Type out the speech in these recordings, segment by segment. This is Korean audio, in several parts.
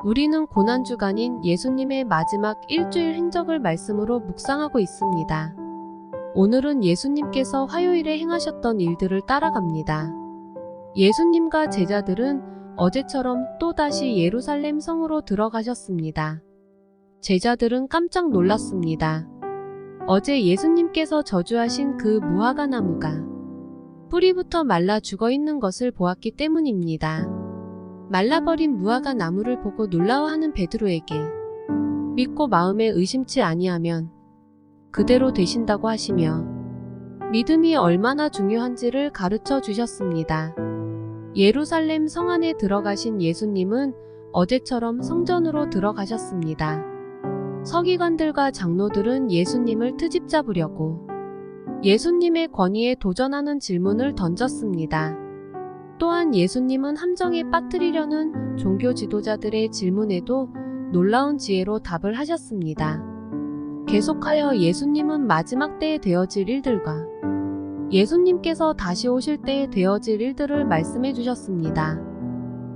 우리는 고난주간인 예수님의 마지막 일주일 행적을 말씀으로 묵상하고 있습니다. 오늘은 예수님께서 화요일에 행하셨던 일들을 따라갑니다. 예수님과 제자들은 어제처럼 또다시 예루살렘 성으로 들어가셨습니다. 제자들은 깜짝 놀랐습니다. 어제 예수님께서 저주하신 그 무화과 나무가 뿌리부터 말라 죽어 있는 것을 보았기 때문입니다. 말라버린 무화과 나무를 보고 놀라워하는 베드로에게 믿고 마음에 의심치 아니하면 그대로 되신다고 하시며 믿음이 얼마나 중요한지를 가르쳐 주셨습니다. 예루살렘 성 안에 들어가신 예수님은 어제처럼 성전으로 들어가셨습니다. 서기관들과 장로들은 예수님을 트집 잡으려고 예수님의 권위에 도전하는 질문을 던졌습니다. 또한 예수님은 함정에 빠뜨리려는 종교 지도자들의 질문에도 놀라운 지혜로 답을 하셨습니다. 계속하여 예수님은 마지막 때에 되어질 일들과 예수님께서 다시 오실 때에 되어질 일들을 말씀해 주셨습니다.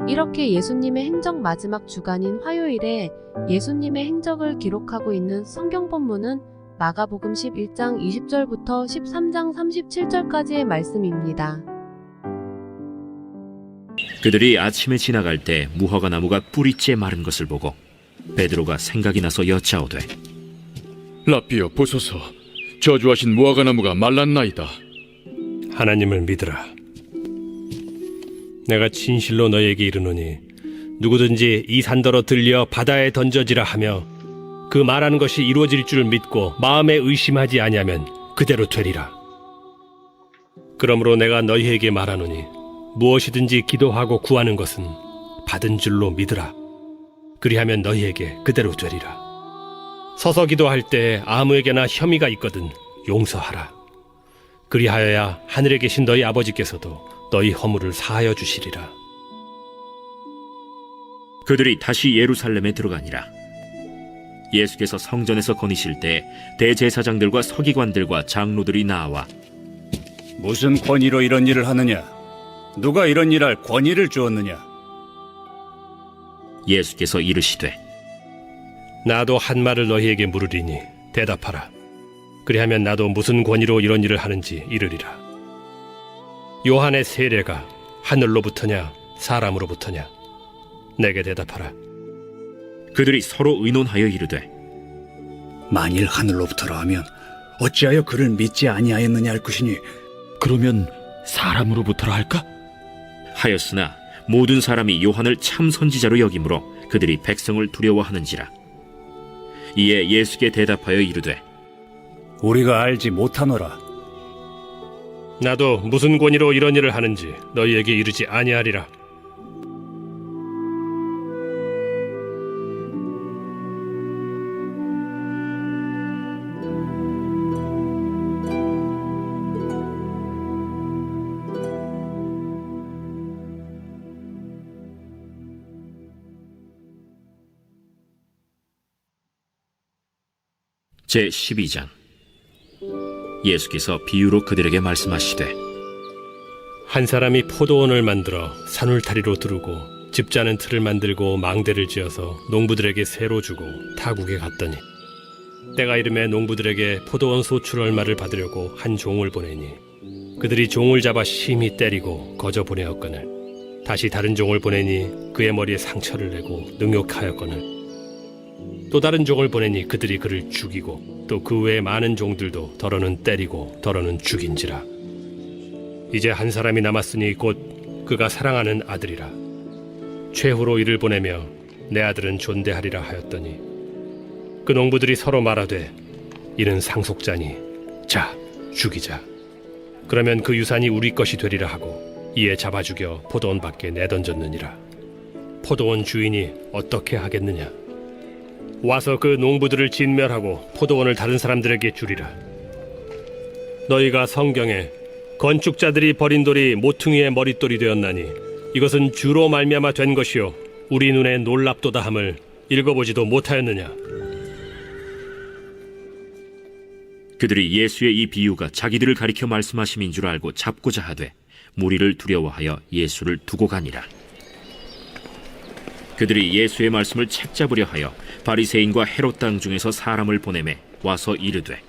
이렇게 예수님의 행적 마지막 주간인 화요일에 예수님의 행적을 기록하고 있는 성경 본문은 마가복음 11장 20절부터 13장 37절까지의 말씀입니다. 그들이 아침에 지나갈 때 무화과 나무가 뿌리째 마른 것을 보고 베드로가 생각이 나서 여짜오되 라삐여 보소서, 저주하신 무화과 나무가 말랐나이다. 하나님을 믿으라. 내가 진실로 너에게 이르노니 누구든지 이 산더러 들려 바다에 던져지라 하며 그 말하는 것이 이루어질 줄 믿고 마음에 의심하지 아니하면 그대로 되리라. 그러므로 내가 너희에게 말하노니 무엇이든지 기도하고 구하는 것은 받은 줄로 믿으라. 그리하면 너희에게 그대로 되리라. 서서 기도할 때 아무에게나 혐의가 있거든 용서하라. 그리하여야 하늘에 계신 너희 아버지께서도 너희 허물을 사하여 주시리라. 그들이 다시 예루살렘에 들어가니라. 예수께서 성전에서 거니실 때 대제사장들과 서기관들과 장로들이 나와 무슨 권위로 이런 일을 하느냐? 누가 이런 일할 권위를 주었느냐? 예수께서 이르시되 나도 한 말을 너희에게 물으리니 대답하라. 그리하면 나도 무슨 권위로 이런 일을 하는지 이르리라. 요한의 세례가 하늘로부터냐 사람으로부터냐? 내게 대답하라. 그들이 서로 의논하여 이르되 만일 하늘로부터라 하면 어찌하여 그를 믿지 아니하였느냐 할 것이니, 그러면 사람으로부터라 할까? 하였으나 모든 사람이 요한을 참 선지자로 여기므로 그들이 백성을 두려워하는지라. 이에 예수께 대답하여 이르되 우리가 알지 못하노라. 나도 무슨 권위로 이런 일을 하는지 너희에게 이르지 아니하리라. 제12장. 예수께서 비유로 그들에게 말씀하시되 한 사람이 포도원을 만들어 산울타리로 두르고 집자는 틀을 만들고 망대를 지어서 농부들에게 새로 주고 타국에 갔더니 때가 이름에 농부들에게 포도원 소출 얼마를 받으려고 한 종을 보내니 그들이 종을 잡아 심히 때리고 거저 보내었거늘 다시 다른 종을 보내니 그의 머리에 상처를 내고 능욕하였거늘 또 다른 종을 보내니 그들이 그를 죽이고 또 그 외에 많은 종들도 더러는 때리고 더러는 죽인지라. 이제 한 사람이 남았으니 곧 그가 사랑하는 아들이라. 최후로 이를 보내며 내 아들은 존대하리라 하였더니 그 농부들이 서로 말하되 이는 상속자니 자 죽이자. 그러면 그 유산이 우리 것이 되리라 하고 이에 잡아 죽여 포도원 밖에 내던졌느니라. 포도원 주인이 어떻게 하겠느냐? 와서 그 농부들을 진멸하고 포도원을 다른 사람들에게 주리라. 너희가 성경에 건축자들이 버린 돌이 모퉁이의 머릿돌이 되었나니 이것은 주로 말미암아 된 것이요 우리 눈에 놀랍도다 함을 읽어보지도 못하였느냐? 그들이 예수의 이 비유가 자기들을 가리켜 말씀하심인 줄 알고 잡고자 하되 무리를 두려워하여 예수를 두고 가니라. 그들이 예수의 말씀을 책잡으려 하여 바리새인과 헤롯 당 중에서 사람을 보내매 와서 이르되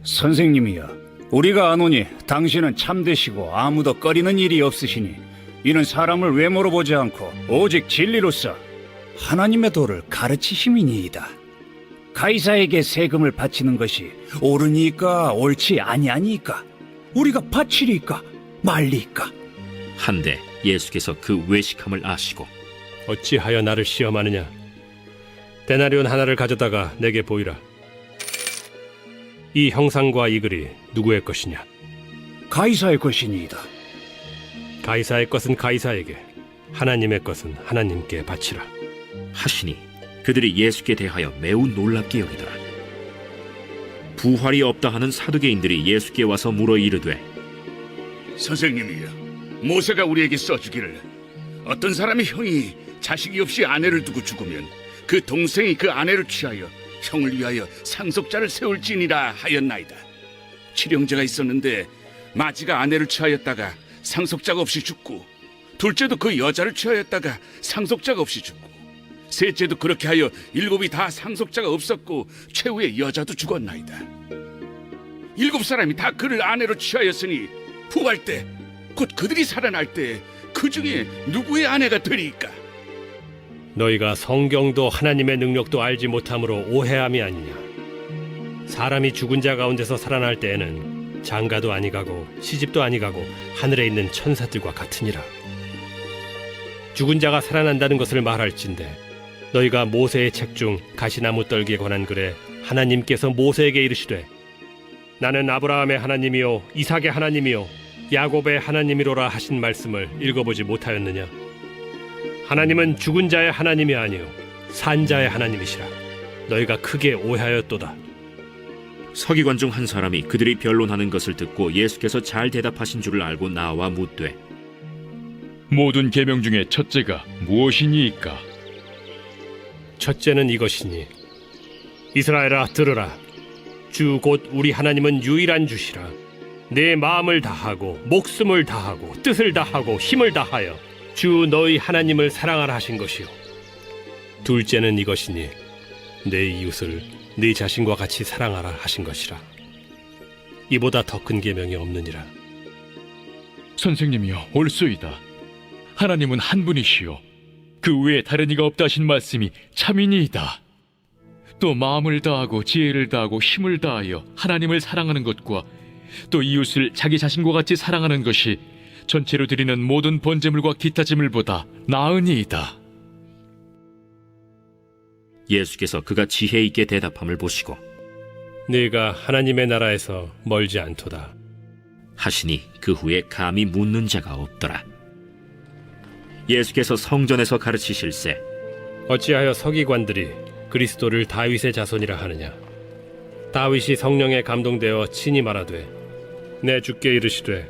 선생님이여, 우리가 아노니 당신은 참되시고 아무도 꺼리는 일이 없으시니 이는 사람을 외모로 보지 않고 오직 진리로서 하나님의 도를 가르치심이니이다. 가이사에게 세금을 바치는 것이 옳으니까 옳지 아니하니까? 우리가 바치리까 말리까? 한데 예수께서 그 외식함을 아시고 어찌하여 나를 시험하느냐? 데나리온 하나를 가져다가 내게 보이라. 이 형상과 이 글이 누구의 것이냐? 가이사의 것이니이다. 가이사의 것은 가이사에게, 하나님의 것은 하나님께 바치라. 하시니 그들이 예수께 대하여 매우 놀랍게 여기더라. 부활이 없다 하는 사두개인들이 예수께 와서 물어 이르되 선생님이여, 모세가 우리에게 써주기를 어떤 사람의 형이 자식이 없이 아내를 두고 죽으면 그 동생이 그 아내를 취하여 형을 위하여 상속자를 세울지니라 하였나이다. 칠형제가 있었는데 마지가 아내를 취하였다가 상속자가 없이 죽고, 둘째도 그 여자를 취하였다가 상속자가 없이 죽고, 셋째도 그렇게 하여 일곱이 다 상속자가 없었고 최후의 여자도 죽었나이다. 일곱 사람이 다 그를 아내로 취하였으니 부활 때 곧 그들이 살아날 때 그 중에 누구의 아내가 되리까? 너희가 성경도 하나님의 능력도 알지 못함으로 오해함이 아니냐? 사람이 죽은 자 가운데서 살아날 때에는 장가도 아니가고 시집도 아니가고 하늘에 있는 천사들과 같으니라. 죽은 자가 살아난다는 것을 말할진대 너희가 모세의 책 중 가시나무 떨기에 관한 글에 하나님께서 모세에게 이르시되 나는 아브라함의 하나님이요 이삭의 하나님이요 야곱의 하나님이로라 하신 말씀을 읽어보지 못하였느냐? 하나님은 죽은 자의 하나님이 아니요 산 자의 하나님이시라. 너희가 크게 오해하였도다. 서기관 중 한 사람이 그들이 변론하는 것을 듣고 예수께서 잘 대답하신 줄을 알고 나와 묻되 모든 계명 중에 첫째가 무엇이니이까? 첫째는 이것이니 이스라엘아 들으라. 주 곧 우리 하나님은 유일한 주시라. 내 마음을 다하고 목숨을 다하고 뜻을 다하고 힘을 다하여 주 너희 하나님을 사랑하라 하신 것이요. 둘째는 이것이니 내 이웃을 네 자신과 같이 사랑하라 하신 것이라. 이보다 더 큰 계명이 없느니라. 선생님이여, 옳소이다. 하나님은 한 분이시요 그 외에 다른 이가 없다 하신 말씀이 참이니이다. 또 마음을 다하고 지혜를 다하고 힘을 다하여 하나님을 사랑하는 것과 또 이웃을 자기 자신과 같이 사랑하는 것이 전체로 드리는 모든 번제물과 기타 제물보다 나으니이다. 예수께서 그가 지혜 있게 대답함을 보시고 네가 하나님의 나라에서 멀지 않도다. 하시니 그 후에 감히 묻는 자가 없더라. 예수께서 성전에서 가르치실세 어찌하여 서기관들이 그리스도를 다윗의 자손이라 하느냐? 다윗이 성령에 감동되어 친히 말하되 내 주께 이르시되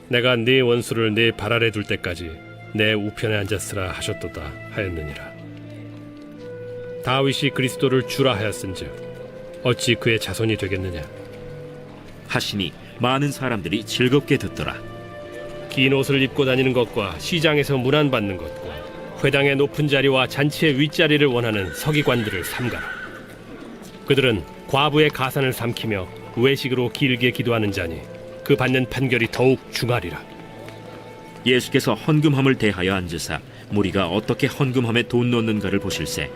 내가 네 원수를 네 발 아래 둘 때까지 내 우편에 앉았으라 하셨도다 하였느니라. 다윗이 그리스도를 주라 하였은즉 어찌 그의 자손이 되겠느냐? 하시니 많은 사람들이 즐겁게 듣더라. 긴 옷을 입고 다니는 것과 시장에서 문안받는 것과 회당의 높은 자리와 잔치의 윗자리를 원하는 서기관들을 삼가라. 그들은 과부의 가산을 삼키며 외식으로 길게 기도하는 자니 그 받는 판결이 더욱 중하리라. 예수께서 헌금함을 대하여 앉으사 무리가 어떻게 헌금함에 돈 넣는가를 보실세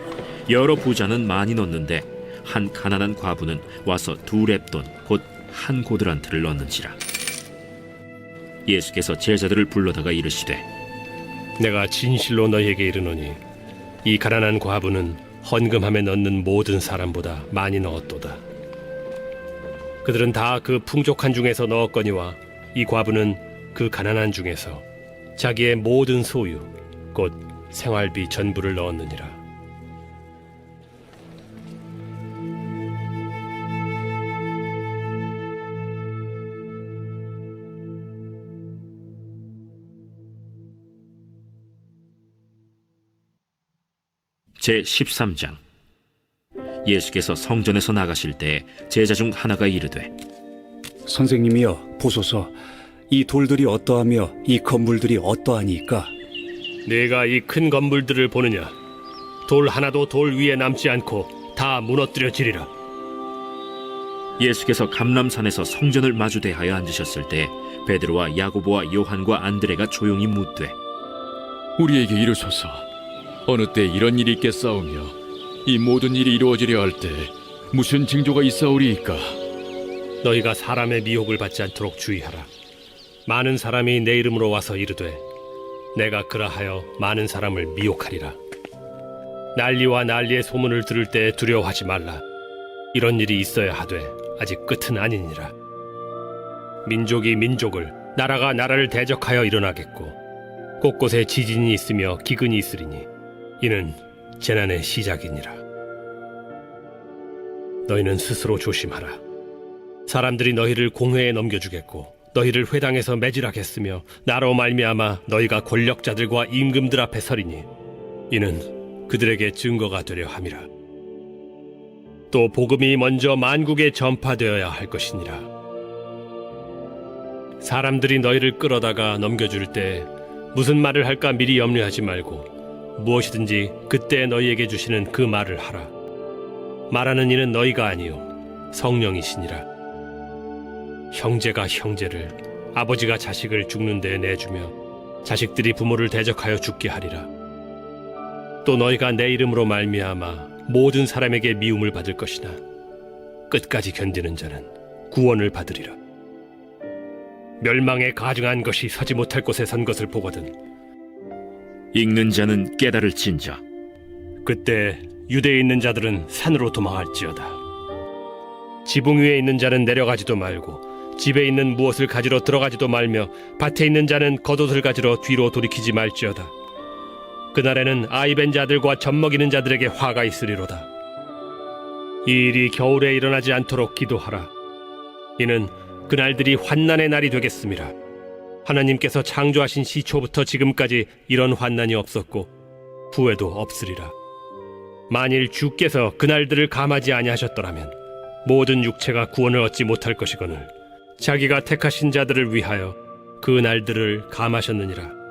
여러 부자는 많이 넣는데 한 가난한 과부는 와서 2렙돈 곧 한 고드란트를 넣는지라. 예수께서 제자들을 불러다가 이르시되 내가 진실로 너희에게 이르노니 이 가난한 과부는 헌금함에 넣는 모든 사람보다 많이 넣었도다. 그들은 다 그 풍족한 중에서 넣었거니와 이 과부는 그 가난한 중에서 자기의 모든 소유 곧 생활비 전부를 넣었느니라. 제13장 예수께서 성전에서 나가실 때 제자 중 하나가 이르되 선생님이여, 보소서. 이 돌들이 어떠하며 이 건물들이 어떠하니까? 네가 이 큰 건물들을 보느냐? 돌 하나도 돌 위에 남지 않고 다 무너뜨려지리라. 예수께서 감람산에서 성전을 마주 대하여 앉으셨을 때 베드로와 야고보와 요한과 안드레가 조용히 묻되 우리에게 이르소서 어느 때 이런 일이 있겠사오며 이 모든 일이 이루어지려 할 때 무슨 징조가 있사오리이까? 너희가 사람의 미혹을 받지 않도록 주의하라. 많은 사람이 내 이름으로 와서 이르되 내가 그라하여 많은 사람을 미혹하리라. 난리와 난리의 소문을 들을 때 두려워하지 말라. 이런 일이 있어야 하되 아직 끝은 아니니라. 민족이 민족을, 나라가 나라를 대적하여 일어나겠고 곳곳에 지진이 있으며 기근이 있으리니 이는 재난의 시작이니라. 너희는 스스로 조심하라. 사람들이 너희를 공회에 넘겨주겠고 너희를 회당에서 매질하겠으며 나로 말미암아 너희가 권력자들과 임금들 앞에 서리니 이는 그들에게 증거가 되려 함이라. 또 복음이 먼저 만국에 전파되어야 할 것이니라. 사람들이 너희를 끌어다가 넘겨줄 때 무슨 말을 할까 미리 염려하지 말고 무엇이든지 그때 너희에게 주시는 그 말을 하라. 말하는 이는 너희가 아니요 성령이시니라. 형제가 형제를, 아버지가 자식을 죽는 데에 내주며 자식들이 부모를 대적하여 죽게 하리라. 또 너희가 내 이름으로 말미암아 모든 사람에게 미움을 받을 것이나 끝까지 견디는 자는 구원을 받으리라. 멸망에 가증한 것이 서지 못할 곳에 선 것을 보거든 읽는 자는 깨달을진저. 그때 유대에 있는 자들은 산으로 도망할지어다. 지붕 위에 있는 자는 내려가지도 말고 집에 있는 무엇을 가지러 들어가지도 말며 밭에 있는 자는 겉옷을 가지러 뒤로 돌이키지 말지어다. 그날에는 아이벤 자들과 젖먹이는 자들에게 화가 있으리로다. 이 일이 겨울에 일어나지 않도록 기도하라. 이는 그날들이 환난의 날이 되겠음이라. 하나님께서 창조하신 시초부터 지금까지 이런 환난이 없었고 후에도 없으리라. 만일 주께서 그날들을 감하지 아니하셨더라면 모든 육체가 구원을 얻지 못할 것이거늘 자기가 택하신 자들을 위하여 그 날들을 감하셨느니라.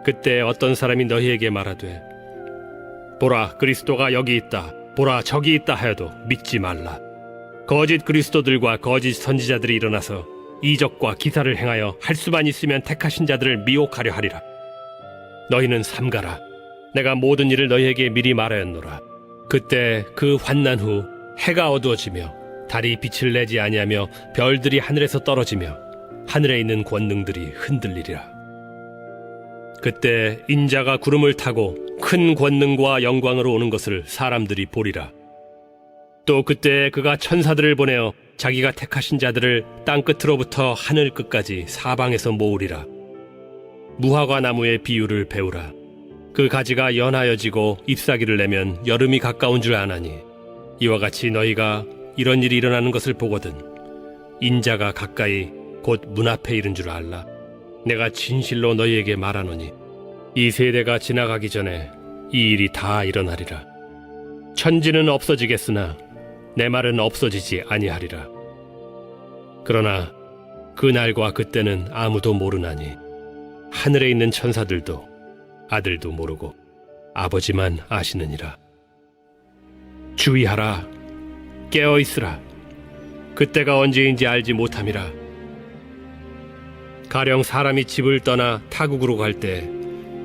그때 어떤 사람이 너희에게 말하되 보라 그리스도가 여기 있다, 보라 저기 있다 하여도 믿지 말라. 거짓 그리스도들과 거짓 선지자들이 일어나서 이적과 기사를 행하여 할 수만 있으면 택하신 자들을 미혹하려 하리라. 너희는 삼가라. 내가 모든 일을 너희에게 미리 말하였노라. 그때 그 환난 후 해가 어두워지며 달이 빛을 내지 아니하며 별들이 하늘에서 떨어지며 하늘에 있는 권능들이 흔들리리라. 그때 인자가 구름을 타고 큰 권능과 영광으로 오는 것을 사람들이 보리라. 또 그때 그가 천사들을 보내어 자기가 택하신 자들을 땅 끝으로부터 하늘 끝까지 사방에서 모으리라. 무화과 나무의 비유를 배우라. 그 가지가 연하여지고 잎사귀를 내면 여름이 가까운 줄 아나니 이와 같이 너희가 이런 일이 일어나는 것을 보거든 인자가 가까이 곧 문 앞에 이른 줄 알라. 내가 진실로 너희에게 말하노니 이 세대가 지나가기 전에 이 일이 다 일어나리라. 천지는 없어지겠으나 내 말은 없어지지 아니하리라. 그러나 그 날과 그때는 아무도 모르나니 하늘에 있는 천사들도 아들도 모르고 아버지만 아시느니라. 주의하라. 깨어 있으라. 그때가 언제인지 알지 못함이라. 가령 사람이 집을 떠나 타국으로 갈 때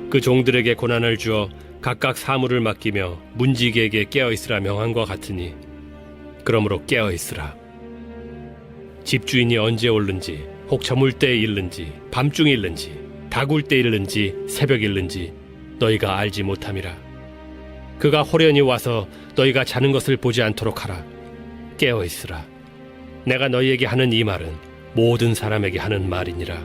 그 종들에게 고난을 주어 각각 사물을 맡기며 문지기에게 깨어 있으라 명한과 같으니 그러므로 깨어 있으라. 집주인이 언제 올는지 혹 저물 때에 일는지 밤중에 일는지 다굴 때 일는지 새벽 일는지 너희가 알지 못함이라. 그가 호련히 와서 너희가 자는 것을 보지 않도록 하라. 깨어 있으라. 내가 너희에게 하는 이 말은 모든 사람에게 하는 말이니라.